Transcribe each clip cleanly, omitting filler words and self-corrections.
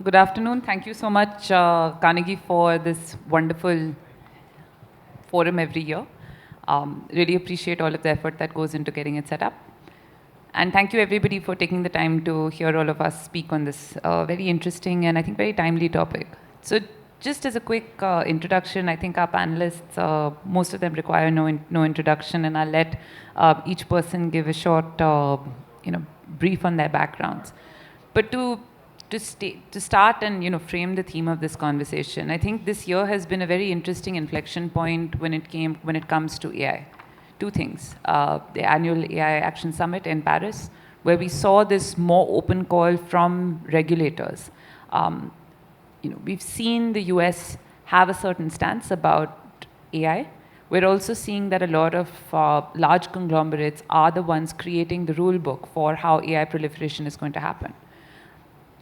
Good afternoon. Thank you so much, Carnegie, for this wonderful forum every year. Really appreciate all of the effort that goes into getting it set up. And thank you, everybody, for taking the time to hear all of us speak on this very interesting and I think very timely topic. So, just as a quick introduction, I think our panelists, most of them require no introduction, and I'll let each person give a short, brief on their backgrounds. But to start and frame the theme of this conversation, I think this year has been a very interesting inflection point when it comes to AI. Two things: the annual AI Action Summit in Paris, where we saw this more open call from regulators. We've seen the US have a certain stance about AI. We're also seeing that a lot of large conglomerates are the ones creating the rule book for how AI proliferation is going to happen.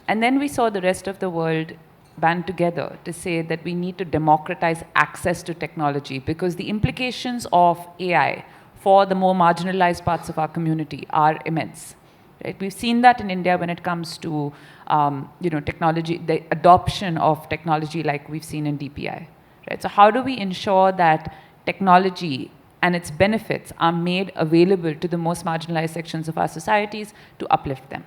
And then we saw the rest of the world band together to say that we need to democratize access to technology, because the implications of AI for the more marginalized parts of our community are immense. Right? We've seen that in India when it comes to technology, the adoption of technology like we've seen in DPI. Right? So how do we ensure that technology and its benefits are made available to the most marginalized sections of our societies to uplift them?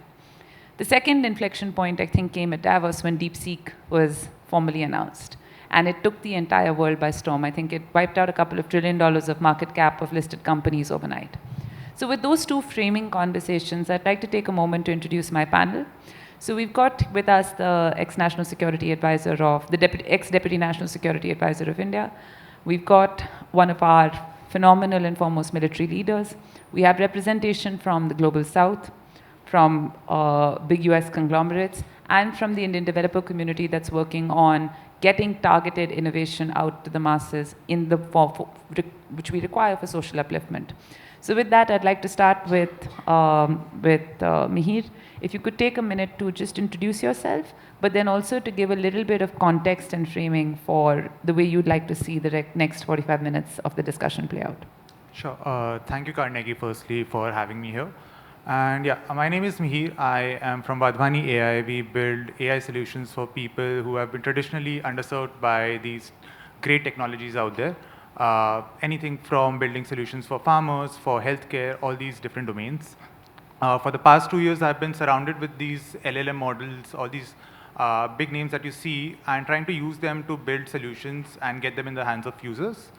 The second inflection point, I think, came at Davos when DeepSeek was formally announced. And it took the entire world by storm. I think it wiped out a couple of $1 trillion of market cap of listed companies overnight. So with those two framing conversations, I'd like to take a moment to introduce my panel. So we've got with us the ex-National Security Advisor of, the ex-Deputy National Security Advisor of India. We've got one of our phenomenal and foremost military leaders. We have representation from the Global South, from big US conglomerates, and from the Indian developer community that's working on getting targeted innovation out to the masses in the form which we require for social upliftment. So with that, I'd like to start with Mihir. If you could take a minute to just introduce yourself, but then also to give a little bit of context and framing for the way you'd like to see the next 45 minutes of the discussion play out. Sure. Thank you, Carnegie, firstly, for having me here. And yeah, my name is Mihir. I am from Vadhvani AI. We build AI solutions for people who have been traditionally underserved by these great technologies out there. Anything from building solutions for farmers, for healthcare, all these different domains. For the past 2 years, I've been surrounded with these LLM models, all these big names that you see, and trying to use them to build solutions and get them in the hands of users,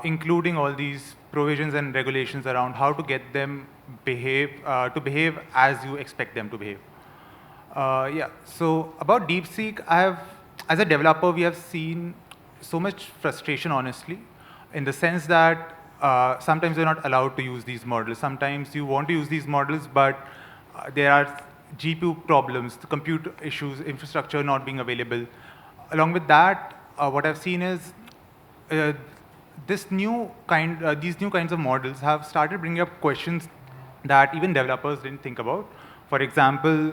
including all these provisions and regulations around how to get them to behave as you expect them to behave. So about DeepSeek, as a developer, we have seen so much frustration, honestly, in the sense that sometimes you're not allowed to use these models. Sometimes you want to use these models, but there are GPU problems, the compute issues, infrastructure not being available. Along with that, what I've seen is these new kinds of models have started bringing up questions that even developers didn't think about. For example,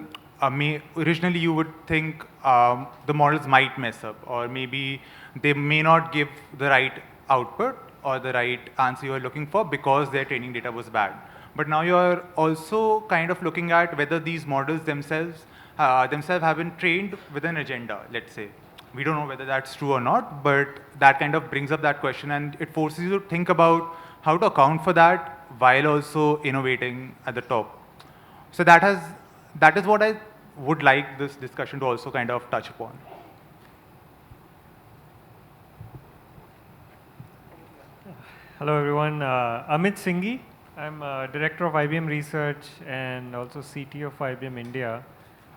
originally you would think the models might mess up, or maybe they may not give the right output or the right answer you are looking for because their training data was bad. But now you're also kind of looking at whether these models themselves have been trained with an agenda, let's say. We don't know whether that's true or not, but that kind of brings up that question, and it forces you to think about how to account for that while also innovating at the top. So that is what I would like this discussion to also kind of touch upon. Hello, everyone. Amit Singhi. I'm Director of IBM Research and also CTO of IBM India.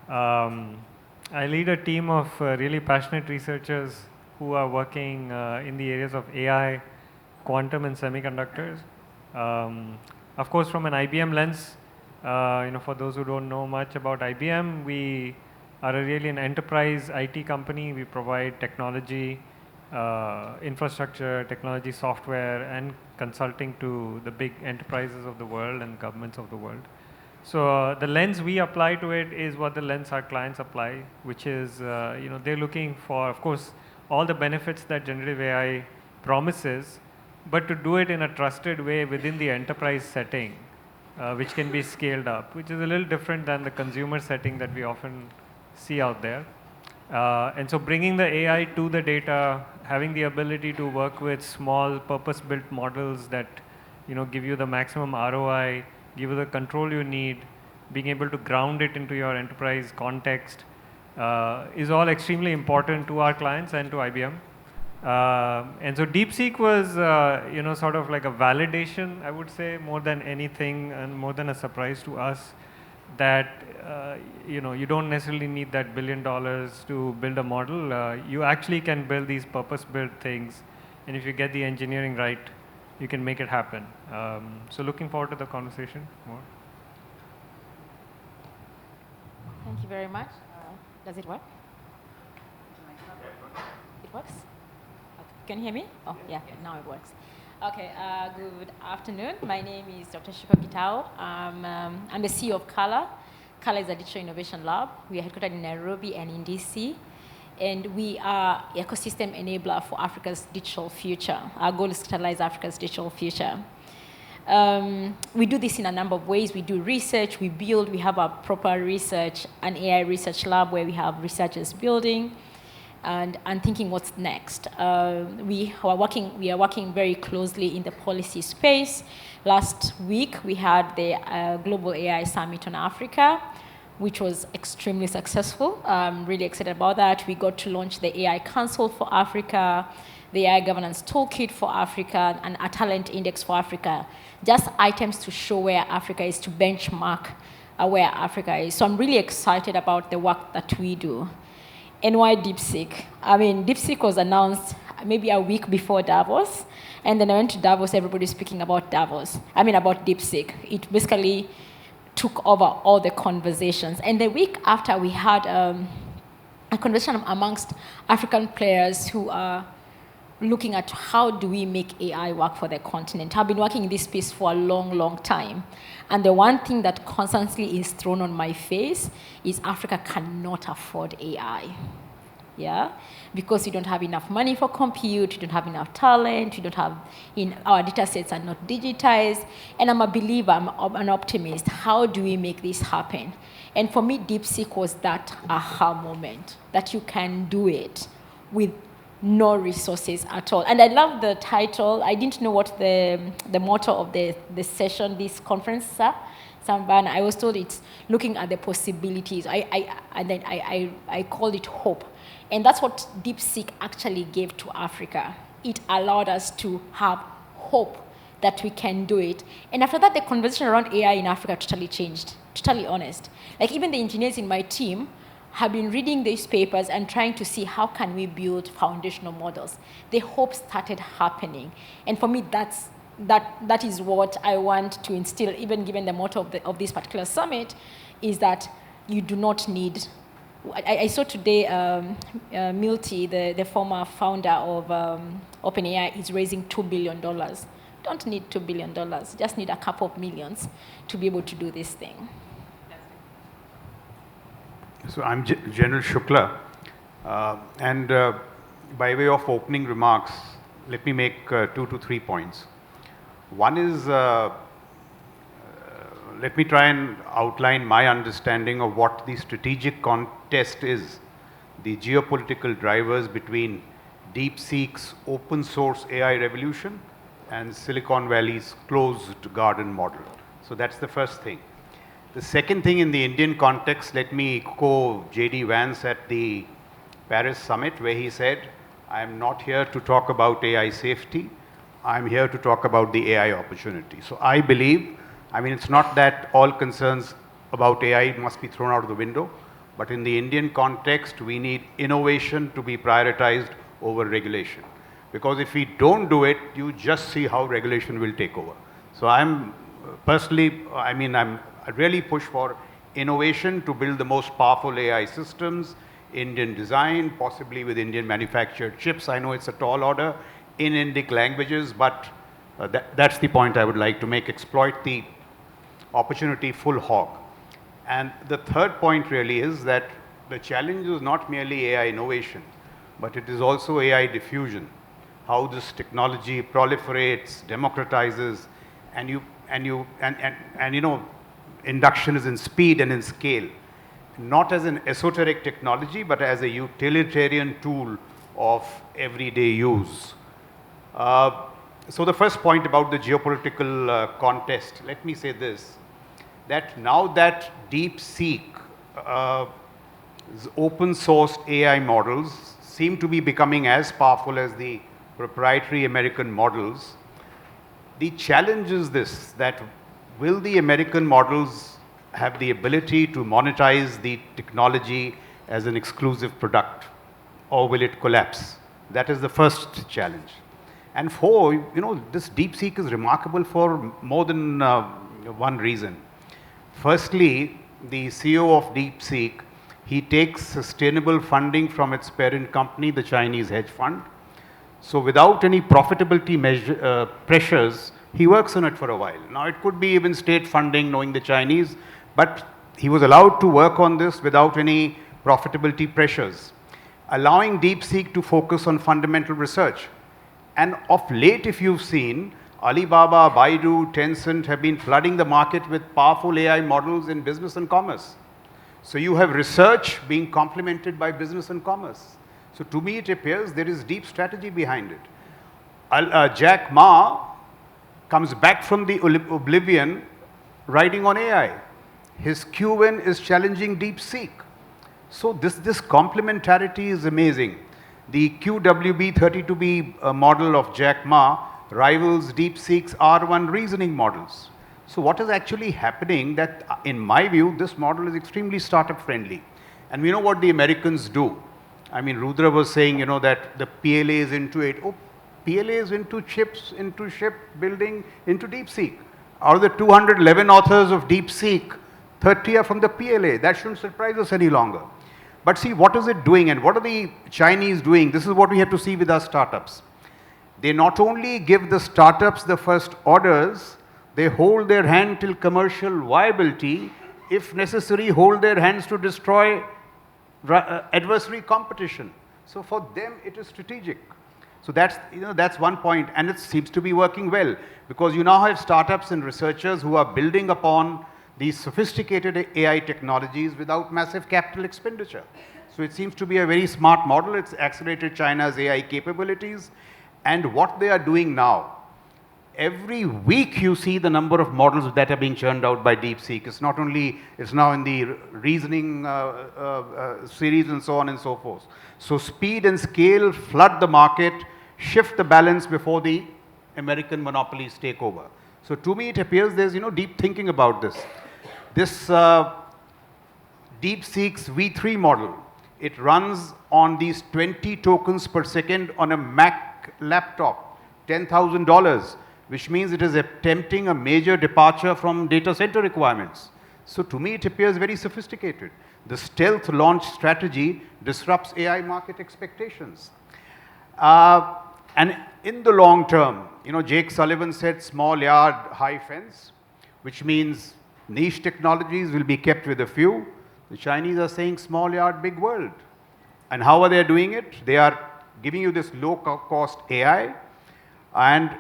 I lead a team of really passionate researchers who are working in the areas of AI, quantum, and semiconductors. Of course, from an IBM lens, for those who don't know much about IBM, we are really an enterprise IT company. We provide technology, infrastructure, technology, software, and consulting to the big enterprises of the world and governments of the world. So the lens we apply to it is what the lens our clients apply, which is, they're looking for, of course, all the benefits that generative AI promises, but to do it in a trusted way within the enterprise setting, which can be scaled up, which is a little different than the consumer setting that we often see out there. And so bringing the AI to the data, having the ability to work with small purpose-built models that give you the maximum ROI, give you the control you need, being able to ground it into your enterprise context is all extremely important to our clients and to IBM. And so DeepSeek was, sort of like a validation, I would say, more than anything, and more than a surprise to us, that you don't necessarily need that $1 billion to build a model. You actually can build these purpose-built things, and if you get the engineering right, you can make it happen. So looking forward to the conversation more. Thank you very much. Does it work? It works? Okay. Can you hear me? Oh, yeah, now it works. Okay, good afternoon. My name is Dr. Shiko Gitao. I'm the CEO of Kala. Kala is a digital innovation lab. We are headquartered in Nairobi and in DC. And we are ecosystem enabler for Africa's digital future. Our goal is to catalyze Africa's digital future. We do this in a number of ways. We do research, we build, we have a proper research, an AI research lab where we have researchers building and thinking what's next. We are working very closely in the policy space. Last week, we had the Global AI Summit on Africa, which was extremely successful. I'm really excited about that. We got to launch the AI Council for Africa, the AI Governance Toolkit for Africa, and a talent index for Africa. Just items to show where Africa is, to benchmark where Africa is. So I'm really excited about the work that we do. And why DeepSeek? I mean, DeepSeek was announced maybe a week before Davos, and then I went to Davos, everybody's speaking about about DeepSeek. It basically took over all the conversations. And the week after, we had a conversation amongst African players who are looking at how do we make AI work for the continent. I've been working in this space for a long, long time. And the one thing that constantly is thrown on my face is Africa cannot afford AI. Yeah? Because we don't have enough money for compute, we don't have enough talent, our data sets are not digitized. And I'm a believer, I'm an optimist. How do we make this happen? And for me, DeepSeek was that aha moment, that you can do it with no resources at all. And I love the title. I didn't know what the motto of the session, this conference, Samban. I was told it's looking at the possibilities. And then I called it hope. And that's what DeepSeek actually gave to Africa. It allowed us to have hope that we can do it. And after that, the conversation around AI in Africa totally changed, totally honest. Like even the engineers in my team have been reading these papers and trying to see how can we build foundational models. The hope started happening. And for me, that is what I want to instill, even given the motto of this particular summit, is that you do not need. I saw today Milty, the former founder of OpenAI, is raising $2 billion. You don't need $2 billion, you just need a couple of millions to be able to do this thing. So I'm General Shukla, and by way of opening remarks, let me make 2 to 3 points. One is, let me try and outline my understanding of what the strategic contest is, the geopolitical drivers between DeepSeek's open source AI revolution and Silicon Valley's closed garden model. So that's the first thing. The second thing, in the Indian context, let me echo J.D. Vance at the Paris summit, where he said, I am not here to talk about AI safety, I'm here to talk about the AI opportunity. So I believe, it's not that all concerns about AI must be thrown out of the window, but in the Indian context, we need innovation to be prioritized over regulation. Because if we don't do it, you just see how regulation will take over. So I'm personally, I really push for innovation to build the most powerful AI systems, Indian design, possibly with Indian manufactured chips. I know it's a tall order in Indic languages, but that's the point I would like to make. Exploit the opportunity full hog. And the third point really is that the challenge is not merely AI innovation, but it is also AI diffusion. How this technology proliferates, democratizes, and induction is in speed and in scale. not as an esoteric technology, but as a utilitarian tool of everyday use. So the first point about the geopolitical contest, let me say this, that now that DeepSeek, open sourced AI models seem to be becoming as powerful as the proprietary American models, the challenge is this, that will the American models have the ability to monetize the technology as an exclusive product, or will it collapse? That is the first challenge. And this DeepSeek is remarkable for more than one reason. Firstly, the CEO of DeepSeek, he takes sustainable funding from its parent company, the Chinese hedge fund. So without any profitability pressures, he works on it for a while. Now it could be even state funding, knowing the Chinese, but he was allowed to work on this without any profitability pressures, allowing DeepSeek to focus on fundamental research. And of late, if you've seen, Alibaba, Baidu, Tencent have been flooding the market with powerful AI models in business and commerce. So you have research being complemented by business and commerce. So to me, it appears there is deep strategy behind it. Jack Ma comes back from the oblivion riding on AI. His QN is challenging DeepSeek. So this complementarity is amazing. The QWB32B model of Jack Ma rivals DeepSeek's R1 reasoning models. So what is actually happening that, in my view, this model is extremely startup friendly. And we know what the Americans do. I mean, Rudra was saying, that the PLA is into it. Oh, PLA is into chips, into ship building, into DeepSeek. Out of the 211 authors of DeepSeek, 30 are from the PLA. That shouldn't surprise us any longer. But see, what is it doing and what are the Chinese doing? This is what we have to see with our startups. They not only give the startups the first orders, they hold their hand till commercial viability, if necessary, hold their hands to destroy adversary competition. So for them, it is strategic. So that's one point, and it seems to be working well, because you now have startups and researchers who are building upon these sophisticated AI technologies without massive capital expenditure. So it seems to be a very smart model. It's accelerated China's AI capabilities. And what they are doing now, every week you see the number of models that are being churned out by DeepSeek. It's now in the reasoning series and so on and so forth. So speed and scale flood the market, shift the balance before the American monopolies take over. So to me, it appears there's deep thinking about this. This DeepSeek's V3 model, it runs on these 20 tokens per second on a Mac laptop, $10,000, which means it is attempting a major departure from data center requirements. So to me, it appears very sophisticated. The stealth launch strategy disrupts AI market expectations. And in the long term, Jake Sullivan said small yard, high fence, which means niche technologies will be kept with a few. The Chinese are saying small yard, big world. And how are they doing it? They are giving you this low-cost AI and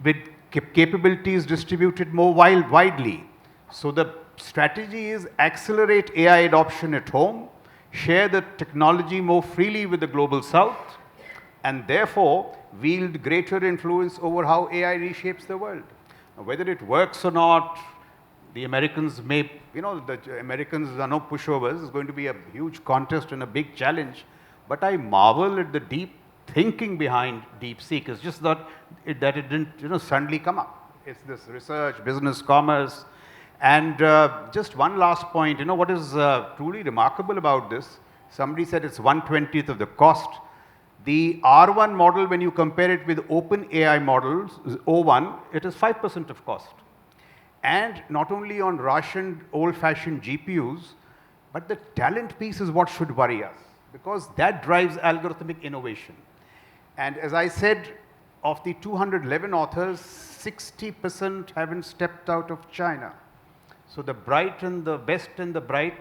with capabilities distributed more widely. So the strategy is accelerate AI adoption at home, share the technology more freely with the global south, and therefore wield greater influence over how AI reshapes the world. Now, whether it works or not, the Americans may, the Americans are no pushovers. It's going to be a huge contest and a big challenge. But I marvel at the deep thinking behind DeepSeek. It's just that it didn't suddenly come up. It's this research, business, commerce. And just one last point, what is truly remarkable about this, somebody said it's 1/20th of the cost. The R1 model, when you compare it with open AI models, O1, it is 5% of cost. And not only on rationed, old-fashioned GPUs, but the talent piece is what should worry us, because that drives algorithmic innovation. And as I said, of the 211 authors, 60% haven't stepped out of China. So the bright and the best and the bright,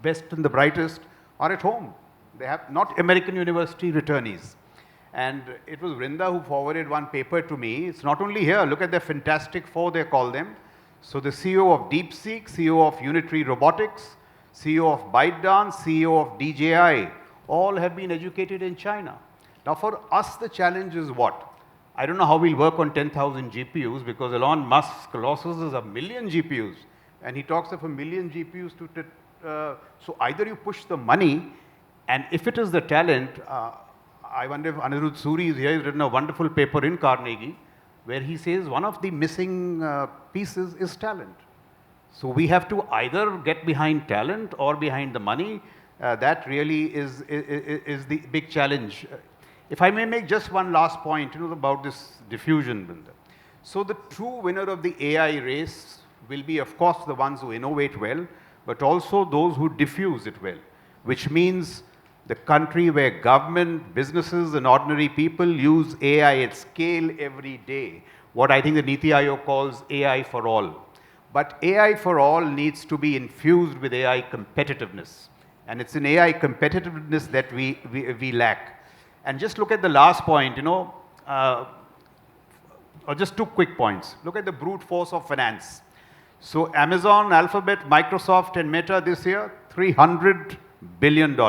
best and the brightest are at home. They have not American university returnees. And it was Vrinda who forwarded one paper to me. It's not only here. Look at the Fantastic Four, they call them. So the CEO of DeepSeek, CEO of Unitary Robotics, CEO of ByteDance, CEO of DJI, all have been educated in China. Now for us, the challenge is what? I don't know how we'll work on 10,000 GPUs because Elon Musk's Colossus is 1,000,000 GPUs. And he talks of 1,000,000 GPUs so either you push the money, and if it is the talent, I wonder if Anirudh Suri is here, he's written a wonderful paper in Carnegie where he says one of the missing pieces is talent. So we have to either get behind talent or behind the money. That really is the big challenge. If I may make just one last point, about this diffusion. So the true winner of the AI race will be, of course, the ones who innovate well, but also those who diffuse it well, which means the country where government, businesses, and ordinary people use AI at scale every day, what I think the Niti Aayog calls AI for all. But AI for all needs to be infused with AI competitiveness. And it's in AI competitiveness that we lack. And just look at the last point, or just 2 quick points. Look at the brute force of finance. So Amazon, Alphabet, Microsoft, and Meta this year, $300 billion.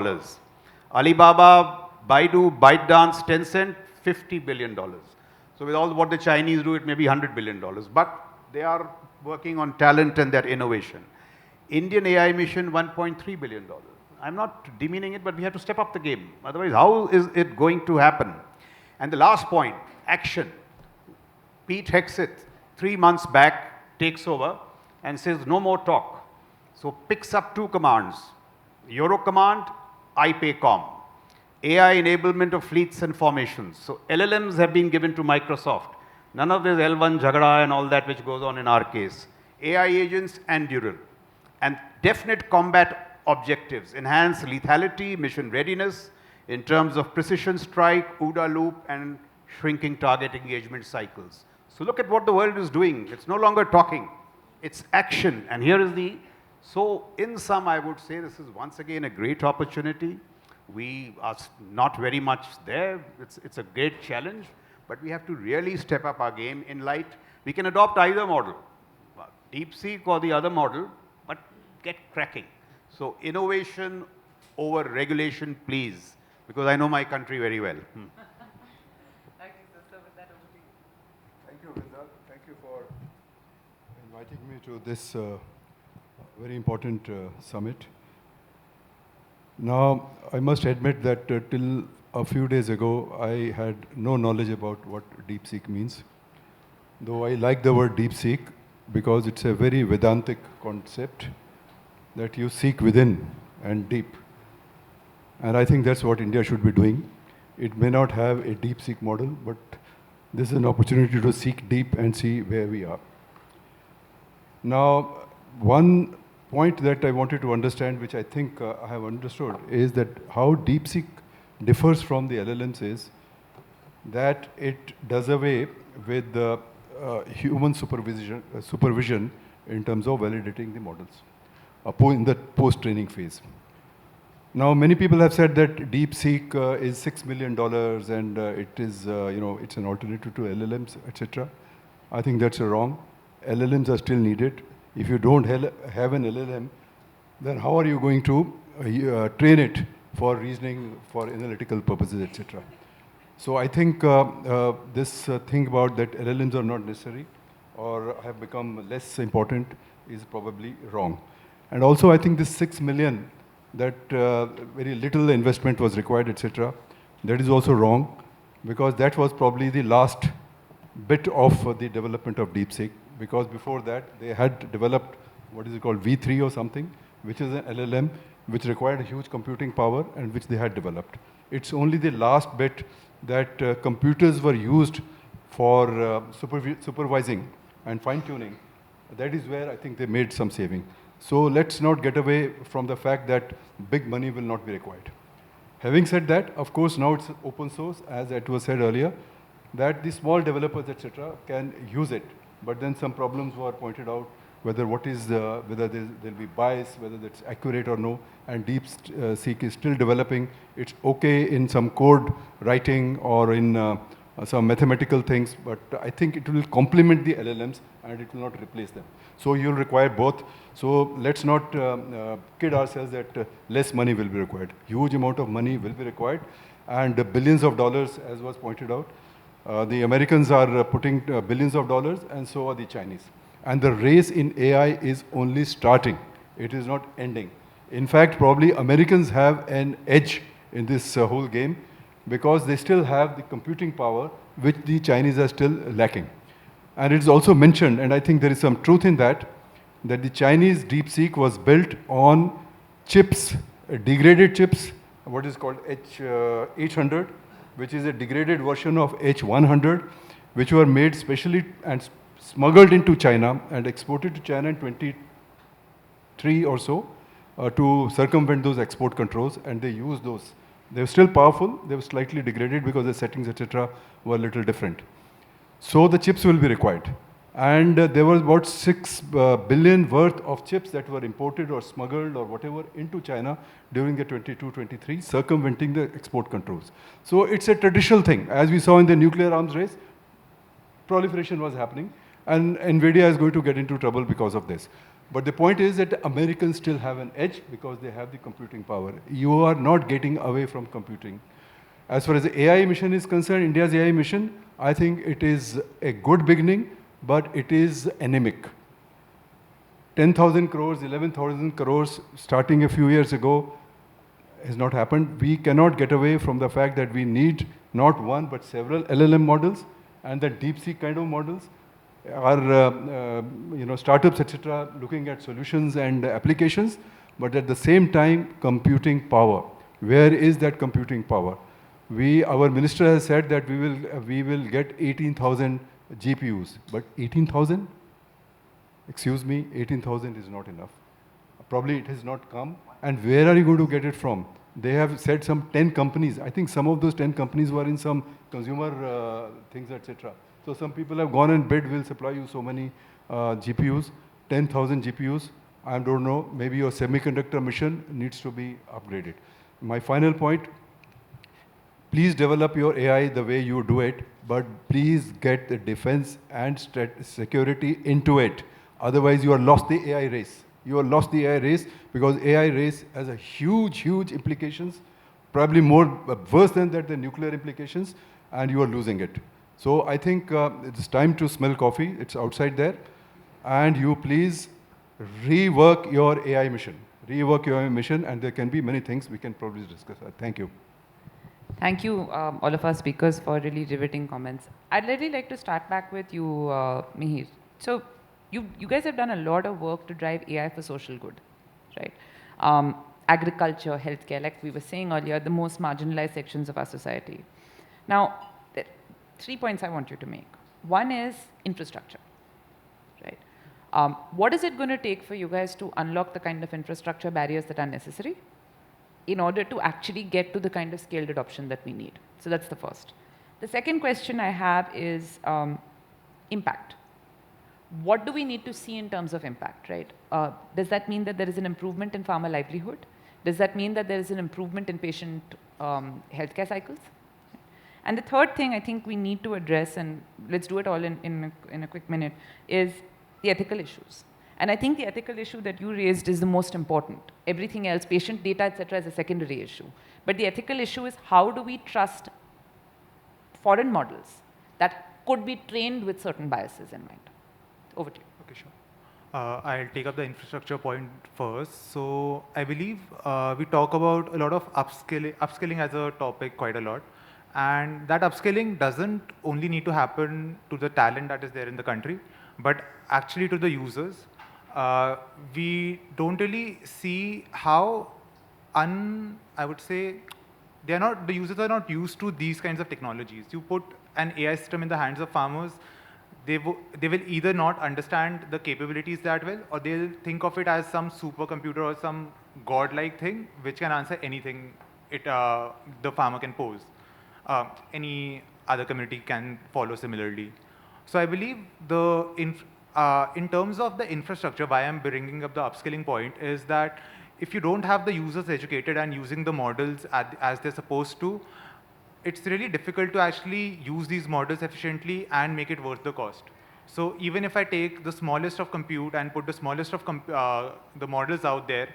Alibaba, Baidu, ByteDance, Tencent, $50 billion. So with all what the Chinese do, it may be $100 billion. But they are working on talent and that innovation. Indian AI mission, $1.3 billion. I'm not demeaning it, but we have to step up the game. Otherwise, how is it going to happen? And the last point, action. Pete Hegseth, 3 months back, takes over and says, no more talk. So picks up 2 commands, Euro command, IPACOM, AI enablement of fleets and formations. So LLMs have been given to Microsoft. None of this L1 Jhagada and all that which goes on in our case. AI agents and Dural. And definite combat objectives, enhance lethality, mission readiness in terms of precision strike, OODA loop, and shrinking target engagement cycles. So look at what the world is doing. It's no longer talking. It's action. And here is so in sum, I would say this is once again a great opportunity. We are not very much there. It's a great challenge, but we have to really step up our game in light. We can adopt either model, DeepSeek or the other model, but get cracking. So innovation over regulation, please, because I know my country very well. Thank you, sir. So with that, over to you. Thank you, Vindal. Thank you for inviting me to this very important summit. Now, I must admit that till a few days ago, I had no knowledge about what DeepSeek means. Though I like the word DeepSeek because it's a very Vedantic concept that you seek within and deep. And I think that's what India should be doing. It may not have a DeepSeek model, but this is an opportunity to seek deep and see where we are. Now, one point that I wanted to understand, which I think I have understood, is that how DeepSeek differs from the LLMs is that it does away with the human supervision in terms of validating the models in the post-training phase. Now, many people have said that DeepSeek is $6 million and it is, it's an alternative to LLMs, etc. I think that's wrong. LLMs are still needed. If you don't have an LLM, then how are you going to train it for reasoning, for analytical purposes, etc.? So I think this thing about that LLMs are not necessary or have become less important is probably wrong. And also, I think this 6 million, that very little investment was required, etc., that is also wrong, because that was probably the last bit of the development of DeepSeek, because before that, they had developed what is it called, V3 or something, which is an LLM, which required a huge computing power and which they had developed. It's only the last bit that computers were used for supervising and fine-tuning. That is where I think they made some saving. So let's not get away from the fact that big money will not be required. Having said that, of course, now it's open source, as it was said earlier, that the small developers, etc., can use it. But then some problems were pointed out, whether there'll be bias, whether that's accurate or no, and DeepSeek is still developing. It's okay in some code writing or in some mathematical things, but I think it will complement the LLMs and it will not replace them. So you'll require both. So let's not kid ourselves that less money will be required. Huge amount of money will be required, and billions of dollars, as was pointed out. The Americans are putting billions of dollars, and so are the Chinese. And the race in AI is only starting. It is not ending. In fact, probably Americans have an edge in this whole game because they still have the computing power, which the Chinese are still lacking. And it's also mentioned, and I think there is some truth in that, that the Chinese DeepSeek was built on chips, degraded chips, what is called H800, which is a degraded version of H100, which were made specially and smuggled into China and exported to China in 23 or so to circumvent those export controls, and they used those. They were still powerful, they were slightly degraded because the settings, etc., were a little different. So the chips will be required. And there was about 6 billion worth of chips that were imported or smuggled or whatever into China during the 22-23, circumventing the export controls. So it's a traditional thing. As we saw in the nuclear arms race, proliferation was happening, and NVIDIA is going to get into trouble because of this. But the point is that Americans still have an edge because they have the computing power. You are not getting away from computing. As far as the AI mission is concerned, India's AI mission, I think it is a good beginning, but it is anemic. 10,000 crores, 11,000 crores starting a few years ago has not happened. We cannot get away from the fact that we need not one, but several LLM models, and the DeepSeek kind of models are, startups, etc., looking at solutions and applications, but at the same time, computing power. Where is that computing power? Our minister has said that we will get 18,000 GPUs, but 18,000? Excuse me, 18,000 is not enough. Probably it has not come. And where are you going to get it from? They have said some 10 companies. I think some of those 10 companies were in some consumer things, etc. So some people have gone and bid, we'll supply you so many GPUs, 10,000 GPUs. I don't know, maybe your semiconductor mission needs to be upgraded. My final point, please develop your AI the way you do it, but please get the defense and security into it. Otherwise, you are lost the AI race. You are lost the AI race because AI race has a huge, huge implications, probably more worse than that, the nuclear implications, and you are losing it. So I think it's time to smell coffee. It's outside there. And you please rework your AI mission. Rework your AI mission, and there can be many things we can probably discuss. Thank you. Thank you, all of our speakers, for really riveting comments. I'd really like to start back with you, Mihir. So you guys have done a lot of work to drive AI for social good, right? Agriculture, healthcare, like we were saying earlier, the most marginalized sections of our society. Now, 3 points I want you to make. One is infrastructure, right? What is it going to take for you guys to unlock the kind of infrastructure barriers that are necessary in order to actually get to the kind of scaled adoption that we need? So that's the first. The second question I have is impact. What do we need to see in terms of impact, right? Does that mean that there is an improvement in farmer livelihood? Does that mean that there is an improvement in patient healthcare cycles? And the third thing I think we need to address, and let's do it all in a quick minute, is the ethical issues. And I think the ethical issue that you raised is the most important. Everything else, patient data, etc., is a secondary issue. But the ethical issue is how do we trust foreign models that could be trained with certain biases in mind? Over to you. Okay, sure. I'll take up the infrastructure point first. So I believe we talk about a lot of upskilling as a topic quite a lot. And that upskilling doesn't only need to happen to the talent that is there in the country, but actually to the users. We don't really see how I would say, the users are not used to these kinds of technologies. You put an AI system in the hands of farmers, they will either not understand the capabilities that well, or they'll think of it as some supercomputer or some godlike thing which can answer anything the farmer can pose. Any other community can follow similarly. So I believe in terms of the infrastructure, why I'm bringing up the upskilling point is that if you don't have the users educated and using the models as they're supposed to, it's really difficult to actually use these models efficiently and make it worth the cost. So even if I take the smallest of compute and put the smallest of the models out there,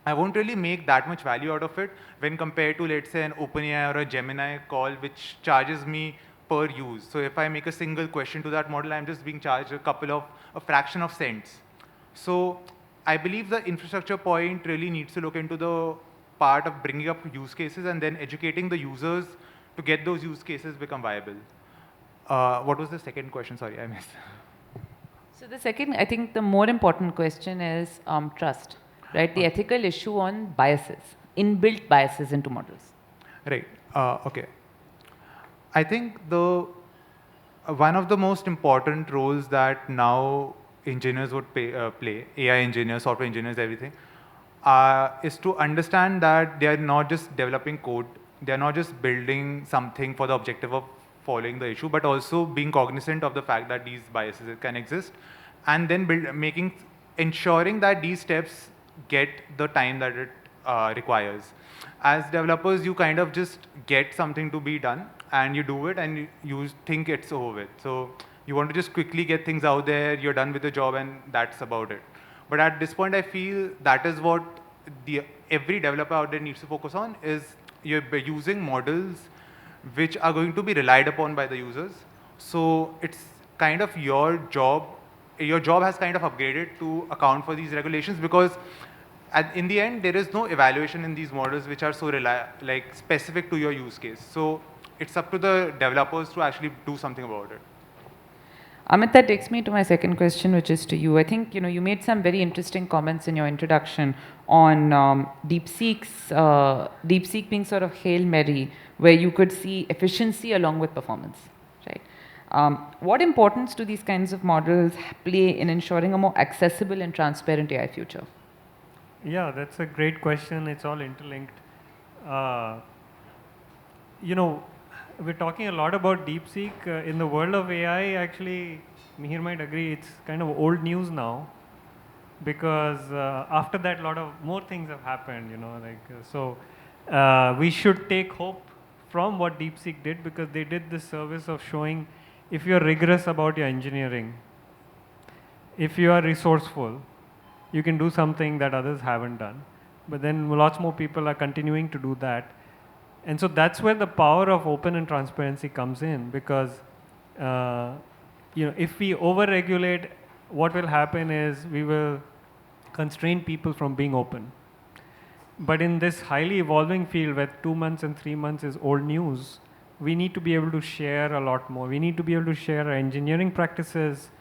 I won't really make that much value out of it when compared to, let's say, an OpenAI or a Gemini call, which charges me per use. So if I make a single question to that model, I'm just being charged a fraction of cents. So I believe the infrastructure point really needs to look into the part of bringing up use cases and then educating the users to get those use cases become viable. What was the second question? Sorry, I missed. So the second, I think the more important question is trust, right? The ethical issue on biases, inbuilt biases into models. Right. Okay. I think one of the most important roles that now engineers would play, AI engineers, software engineers, everything, is to understand that they are not just developing code, they are not just building something for the objective of following the issue, but also being cognizant of the fact that these biases can exist, and then ensuring that these steps get the time that it requires. As developers, you kind of just get something to be done, and you do it, and you think it's over with. So you want to just quickly get things out there, you're done with the job, and that's about it. But at this point, I feel that is what every developer out there needs to focus on, is you're using models which are going to be relied upon by the users. So it's kind of your job has kind of upgraded to account for these regulations, because in the end, there is no evaluation in these models which are so specific to your use case. So it's up to the developers to actually do something about it. Amit, that takes me to my second question, which is to you. I think you made some very interesting comments in your introduction on DeepSeek being sort of Hail Mary, where you could see efficiency along with performance, right? What importance do these kinds of models play in ensuring a more accessible and transparent AI future? Yeah, that's a great question. It's all interlinked. We're talking a lot about DeepSeek. In the world of AI, actually, Mihir might agree, it's kind of old news now, because after that, a lot of more things have happened, we should take hope from what DeepSeek did, because they did this service of showing if you're rigorous about your engineering, if you are resourceful, you can do something that others haven't done. But then lots more people are continuing to do that. And so that's where the power of open and transparency comes in, because if we over-regulate, what will happen is we will constrain people from being open. But in this highly evolving field where 2 months and 3 months is old news, we need to be able to share a lot more. We need to be able to share our engineering practices.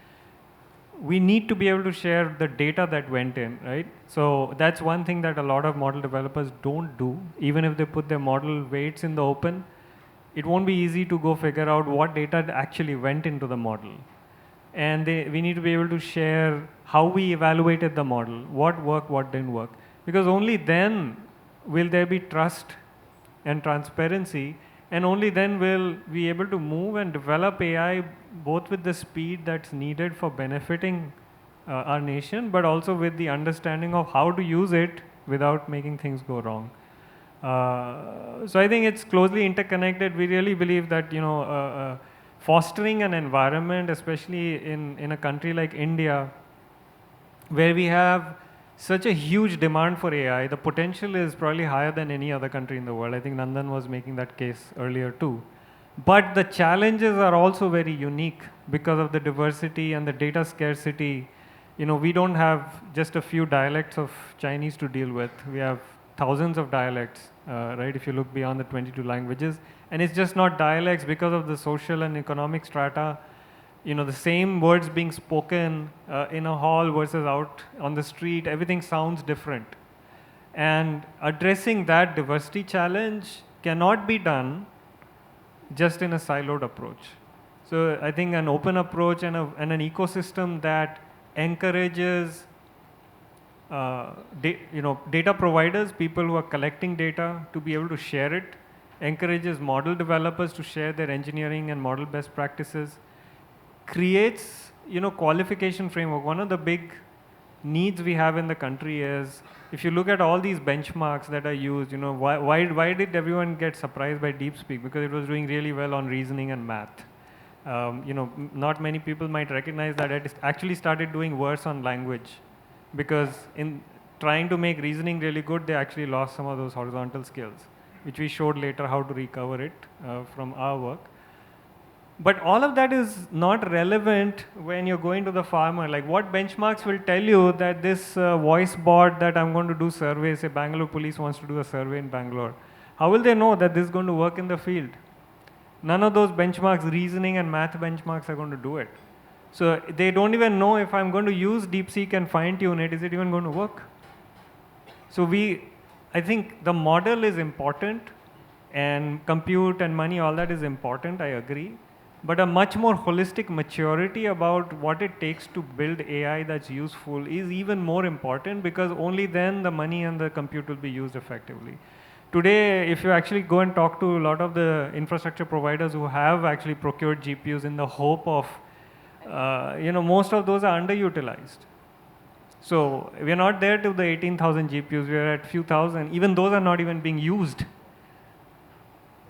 We need to be able to share the data that went in, right? So that's one thing that a lot of model developers don't do. Even if they put their model weights in the open, it won't be easy to go figure out what data actually went into the model. And we need to be able to share how we evaluated the model, what worked, what didn't work. Because only then will there be trust and transparency, and only then will we be able to move and develop AI both with the speed that's needed for benefiting our nation, but also with the understanding of how to use it without making things go wrong. So I think it's closely interconnected. We really believe that fostering an environment, especially in a country like India, where we have such a huge demand for AI, the potential is probably higher than any other country in the world. I think Nandan was making that case earlier too. But the challenges are also very unique because of the diversity and the data scarcity. We don't have just a few dialects of Chinese to deal with. We have thousands of dialects, right, if you look beyond the 22 languages. And it's just not dialects because of the social and economic strata. The same words being spoken in a hall versus out on the street, everything sounds different. And addressing that diversity challenge cannot be done just in a siloed approach. So I think an open approach and an ecosystem that encourages data providers, people who are collecting data, to be able to share it, encourages model developers to share their engineering and model best practices, creates qualification framework. One of the big needs we have in the country is, if you look at all these benchmarks that are used, why did everyone get surprised by DeepSeek? Because it was doing really well on reasoning and math. Not many people might recognize that it actually started doing worse on language, because in trying to make reasoning really good, they actually lost some of those horizontal skills, which we showed later how to recover it from our work. But all of that is not relevant when you're going to the farmer. Like, what benchmarks will tell you that this voice bot that I'm going to do surveys, say Bangalore police wants to do a survey in Bangalore, how will they know that this is going to work in the field? None of those benchmarks, reasoning and math benchmarks, are going to do it. So they don't even know if I'm going to use DeepSeek and fine tune it, is it even going to work? So I think the model is important, and compute and money, all that is important, I agree. But a much more holistic maturity about what it takes to build AI that's useful is even more important, because only then the money and the compute will be used effectively. Today, if you actually go and talk to a lot of the infrastructure providers who have actually procured GPUs in the hope of, most of those are underutilized. So we're not there to the 18,000 GPUs, we're at few thousand. Even those are not even being used.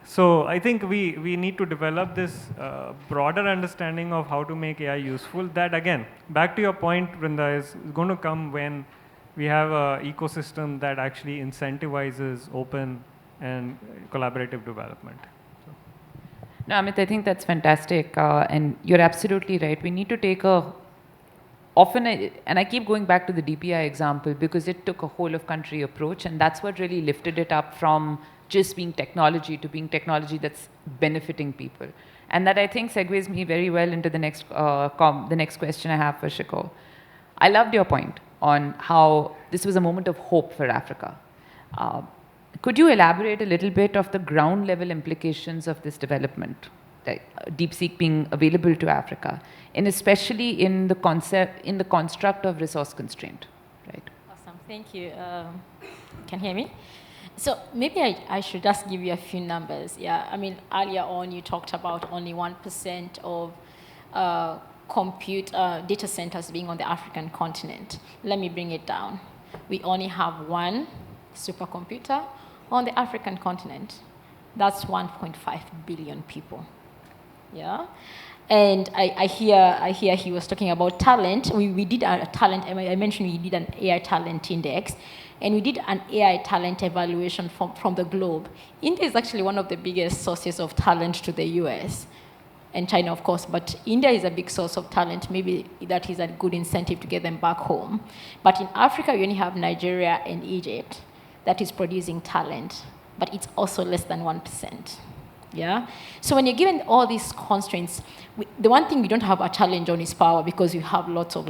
So I think we need to develop this broader understanding of how to make AI useful. That, again, back to your point, Vrinda, is going to come when we have an ecosystem that actually incentivizes open and collaborative development. So. No, Amit, I think that's fantastic. And you're absolutely right. We need to take and I keep going back to the DPI example because it took a whole of country approach, and that's what really lifted it up from just being technology to being technology that's benefiting people. And that, I think, segues me very well into the next question I have for Shiko. I loved your point on how this was a moment of hope for Africa. Could you elaborate a little bit of the ground level implications of this development, DeepSeek being available to Africa, and especially in the construct of resource constraint, right? Awesome, thank you. Can you hear me? So maybe I should just give you a few numbers. Yeah, I mean, earlier on you talked about only 1% of compute data centers being on the African continent. Let me bring it down. We only have one supercomputer on the African continent. That's 1.5 billion people. Yeah, and I hear he was talking about talent. We did a talent. I mentioned we did an AI talent index, and we did an AI talent evaluation from the globe. India is actually one of the biggest sources of talent to the US. And China, of course, but India is a big source of talent. Maybe that is a good incentive to get them back home. But in Africa, you only have Nigeria and Egypt that is producing talent, but it's also less than 1%. Yeah? So when you're given all these constraints, the one thing we don't have a challenge on is power, because you have lots of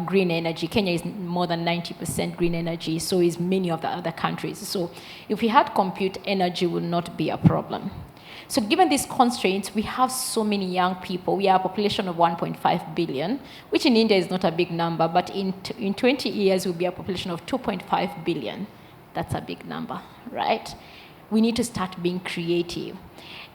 green energy. Kenya is more than 90% green energy, so is many of the other countries. So if we had compute, energy would not be a problem. So given these constraints, we have so many young people. We are a population of 1.5 billion, which in India is not a big number, but in 20 years, we'll be a population of 2.5 billion. That's a big number, right? We need to start being creative.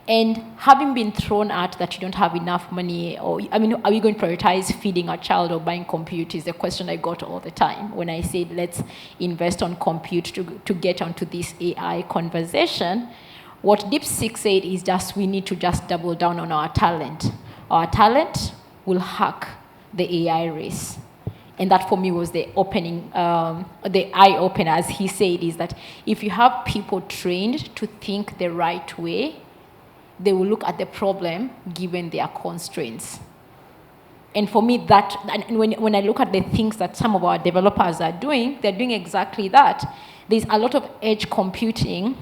And having been thrown at that you don't have enough money, are we going to prioritize feeding a child or buying compute is the question I got all the time when I said, let's invest on compute to get onto this AI conversation. What DeepSeek said is just we need to just double down on our talent. Our talent will hack the AI race. And that for me was the eye-opener, as he said, is that if you have people trained to think the right way, they will look at the problem given their constraints. And for me, and when I look at the things that some of our developers are doing, they're doing exactly that. There's a lot of edge computing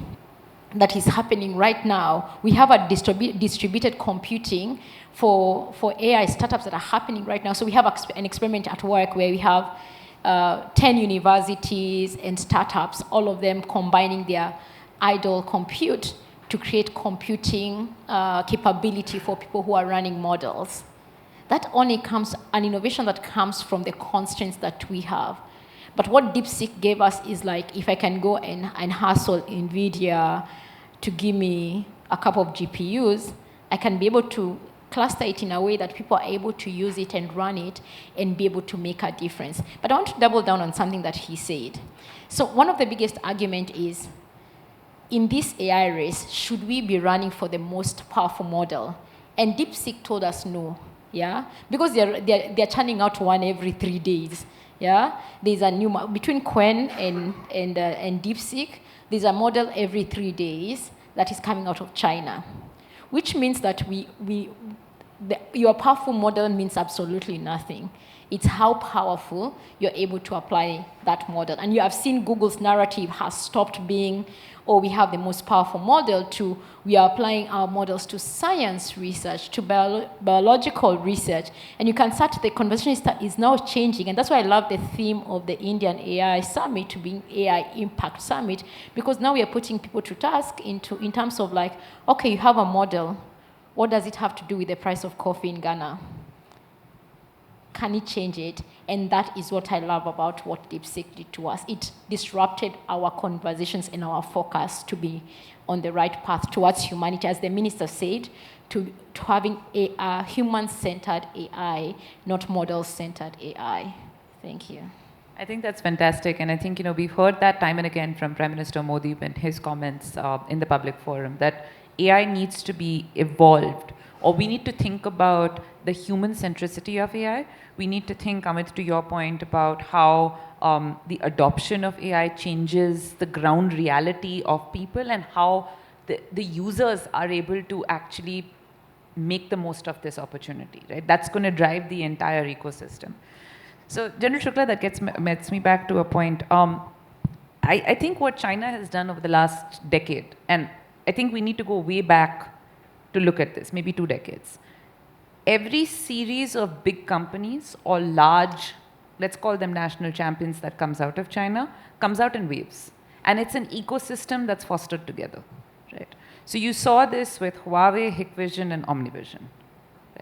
that is happening right now. We have a distributed computing for AI startups that are happening right now. So we have an experiment at work where we have 10 universities and startups, all of them combining their idle compute to create computing capability for people who are running models. That only comes, an innovation that comes from the constraints that we have. But what DeepSeek gave us is if I can go and hustle NVIDIA to give me a couple of GPUs, I can be able to cluster it in a way that people are able to use it and run it and be able to make a difference. But I want to double down on something that he said. So one of the biggest argument is, in this AI race, should we be running for the most powerful model? And DeepSeek told us no, yeah? Because they're churning out one every 3 days, yeah? There's a new, between Quen and DeepSeek, there's a model every 3 days that is coming out of China, which means that your powerful model means absolutely nothing. It's how powerful you're able to apply that model. And you have seen Google's narrative has stopped being, oh, we have the most powerful model, to we are applying our models to science research, to biological research. And you can start, the conversation is now changing. And that's why I love the theme of the Indian AI Summit to being AI Impact Summit, because now we are putting people to task in terms of like, okay, you have a model. What does it have to do with the price of coffee in Ghana? Can it change it? And that is what I love about what DeepSeek did to us. It disrupted our conversations and our focus to be on the right path towards humanity, as the minister said, to having a human-centered AI, not model-centered AI. Thank you. I think that's fantastic, and I think we've heard that time and again from Prime Minister Modi in his comments in the public forum, that AI needs to be evolved, or we need to think about the human centricity of AI. We need to think, Amit, to your point about how the adoption of AI changes the ground reality of people and how the users are able to actually make the most of this opportunity, right? That's going to drive the entire ecosystem. So, General Shukla, that gets me back to a point. I think what China has done over the last decade, and I think we need to go way back to look at this, maybe 2 decades. Every series of big companies or large, let's call them national champions, that comes out of China, comes out in waves. And it's an ecosystem that's fostered together, right? So you saw this with Huawei, Hikvision, and OmniVision,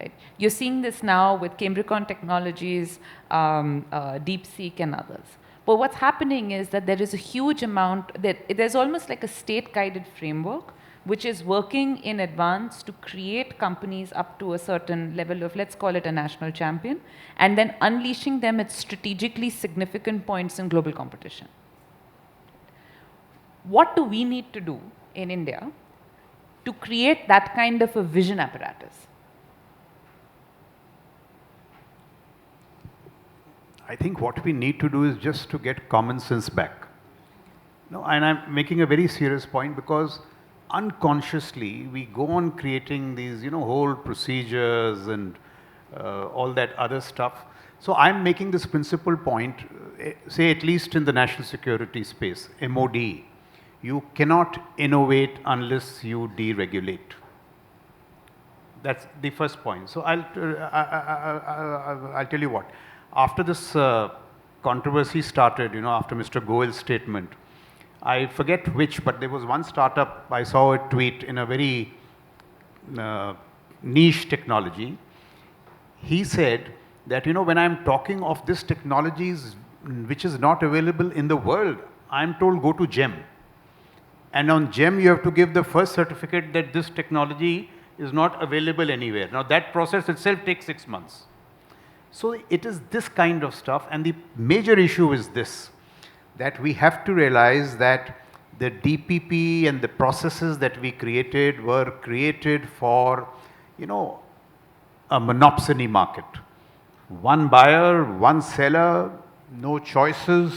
right? You're seeing this now with Cambridge Technologies, DeepSeek, and others. But what's happening is that there is a huge amount, there's almost like a state-guided framework which is working in advance to create companies up to a certain level of, let's call it a national champion, and then unleashing them at strategically significant points in global competition. What do we need to do in India to create that kind of a vision apparatus? I think what we need to do is just to get common sense back. No, and I'm making a very serious point, because unconsciously we go on creating these, whole procedures and all that other stuff. So I'm making this principal point, say at least in the national security space, MOD, you cannot innovate unless you deregulate. That's the first point. So I'll tell you what. After this controversy started, after Mr. Goel's statement, I forget which, but there was one startup, I saw a tweet in a very niche technology. He said that, when I'm talking of this technologies which is not available in the world, I'm told go to GEM. And on GEM, you have to give the first certificate that this technology is not available anywhere. Now, that process itself takes 6 months. So it is this kind of stuff, and the major issue is this, that we have to realize that the DPP and the processes that we created were created for, a monopsony market. One buyer, one seller, no choices,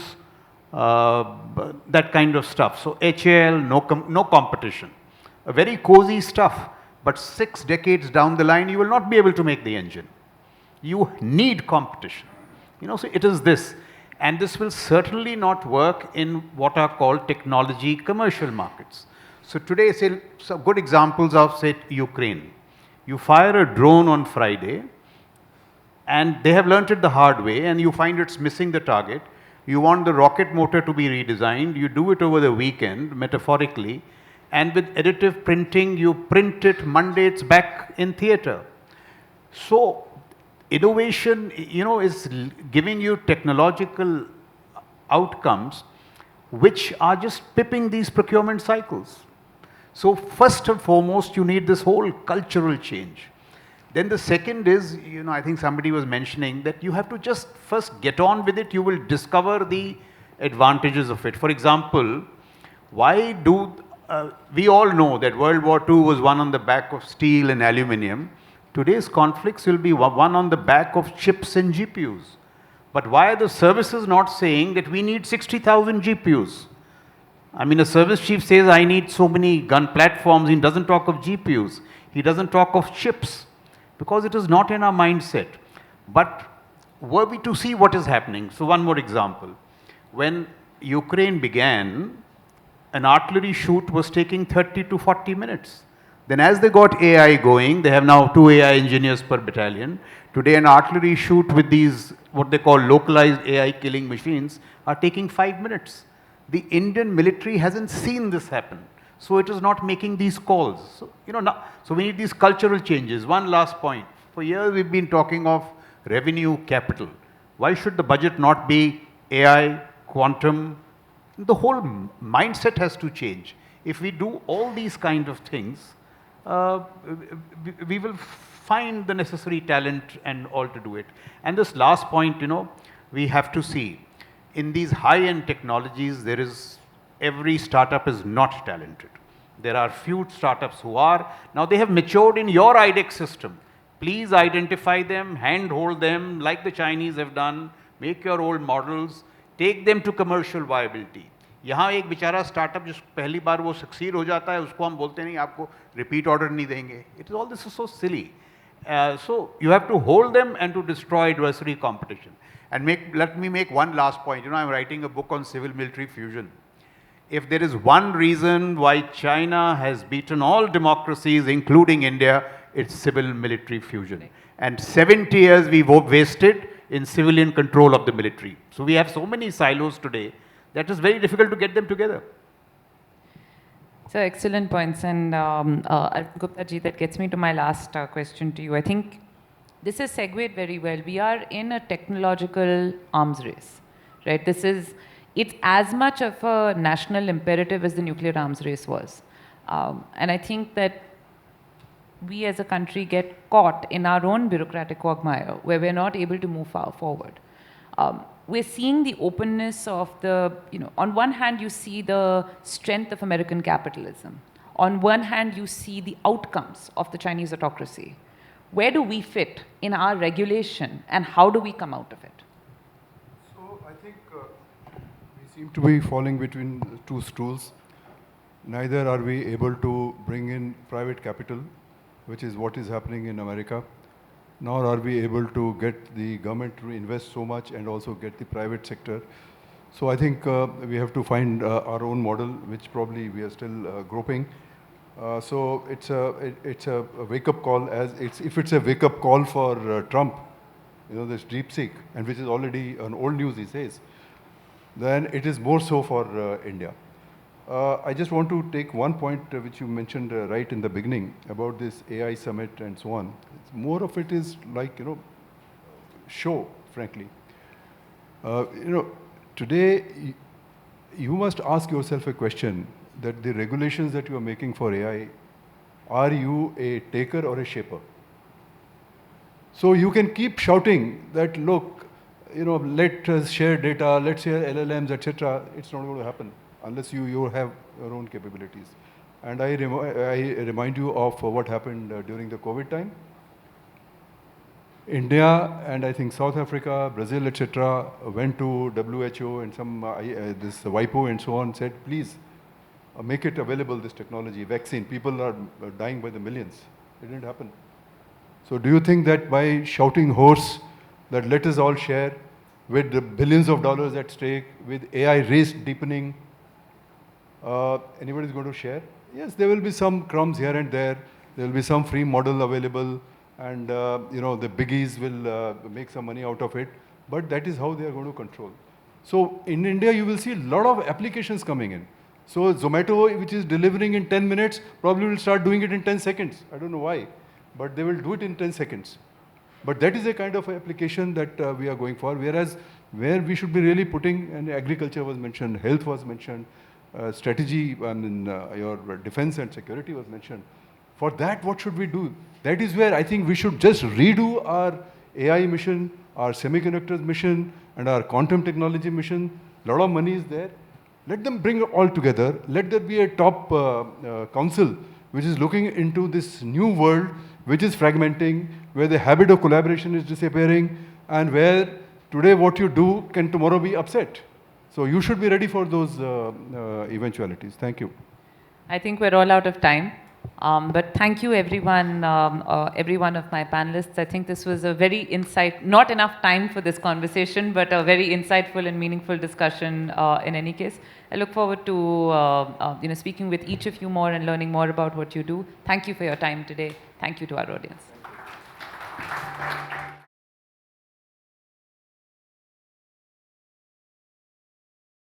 that kind of stuff. So HAL, no competition. A very cozy stuff, but 6 decades down the line, you will not be able to make the engine. You need competition. So it is this. And this will certainly not work in what are called technology commercial markets. So today, say, some good examples of, say, Ukraine. You fire a drone on Friday, and they have learnt it the hard way, and you find it's missing the target. You want the rocket motor to be redesigned. You do it over the weekend, metaphorically, and with additive printing, you print it Monday, it's back in theater. So innovation, is giving you technological outcomes which are just pipping these procurement cycles. So first and foremost, you need this whole cultural change. Then the second is, I think somebody was mentioning that you have to just first get on with it. You will discover the advantages of it. For example, why do, we all know that World War II was won on the back of steel and aluminium. Today's conflicts will be won on the back of chips and GPUs. But why are the services not saying that we need 60,000 GPUs? I mean, a service chief says, I need so many gun platforms. He doesn't talk of GPUs. He doesn't talk of chips because it is not in our mindset. But were we to see what is happening? So one more example. When Ukraine began, an artillery shoot was taking 30 to 40 minutes. Then as they got AI going, they have now 2 AI engineers per battalion. Today an artillery shoot with these, what they call localized AI killing machines, are taking 5 minutes. The Indian military hasn't seen this happen. So it is not making these calls. So, so we need these cultural changes. One last point. For years we've been talking of revenue capital. Why should the budget not be AI, quantum? The whole mindset has to change. If we do all these kind of things, we will find the necessary talent and all to do it. And this last point, we have to see, in these high-end technologies, every startup is not talented. There are few startups who are. Now they have matured in your IDEX system. Please identify them, handhold them like the Chinese have done, make your old models, take them to commercial viability. यहाँ एक बेचारा startup जिस पहली बार वो succeed हो जाता है उसको हम बोलते नहीं आपको रिपीट ऑर्डर नहीं देंगे. It is all this is so silly. So you have to hold them and to destroy adversary competition. And let me make one last point. I'm writing a book on civil-military fusion. If there is one reason why China has beaten all democracies, including India, it's civil-military fusion. And 70 years we've wasted in civilian control of the military. So we have so many silos today that is very difficult to get them together. So excellent points. And Gupta ji, that gets me to my last question to you. I think this is segued very well. We are in a technological arms race, right? It's as much of a national imperative as the nuclear arms race was. And I think that we as a country get caught in our own bureaucratic quagmire where we're not able to move far forward. We're seeing the openness of on one hand you see the strength of American capitalism. On one hand you see the outcomes of the Chinese autocracy. Where do we fit in our regulation and how do we come out of it? So I think we seem to be falling between two stools. Neither are we able to bring in private capital, which is what is happening in America, nor are we able to get the government to invest so much and also get the private sector. So I think we have to find our own model, which probably we are still groping. So it's a wake-up call. If it's a wake-up call for Trump, this DeepSeek, and which is already an old news these days, then it is more so for India. I just want to take one point which you mentioned right in the beginning about this AI summit and so on. More of it is like, show, frankly. Today, you must ask yourself a question that the regulations that you are making for AI, are you a taker or a shaper? So you can keep shouting that, look, let us share data, let's share LLMs, etc. It's not going to happen unless you have your own capabilities. And I remind you of what happened during the COVID time. India and I think South Africa, Brazil, etc. went to WHO and this WIPO and so on, said, please make it available, this technology, vaccine. People are dying by the millions. It didn't happen. So do you think that by shouting hoarse that let us all share with the billions of dollars at stake, with AI race deepening, anybody is going to share? Yes, there will be some crumbs here and there. There will be some free model available, and the biggies will make some money out of it. But that is how they are going to control. So in India, you will see a lot of applications coming in. So Zomato, which is delivering in 10 minutes, probably will start doing it in 10 seconds. I don't know why, but they will do it in 10 seconds. But that is a kind of application that we are going for, whereas where we should be really putting, and agriculture was mentioned, health was mentioned, strategy, your defense and security was mentioned. For that, what should we do? That is where I think we should just redo our AI mission, our semiconductors mission, and our quantum technology mission. A lot of money is there. Let them bring it all together. Let there be a top council which is looking into this new world which is fragmenting, where the habit of collaboration is disappearing, and where today what you do can tomorrow be upset. So you should be ready for those eventualities. Thank you. I think we're all out of time. But thank you everyone, every one of my panelists. I think this was a very not enough time for this conversation, but a very insightful and meaningful discussion in any case. I look forward to speaking with each of you more and learning more about what you do. Thank you for your time today. Thank you to our audience.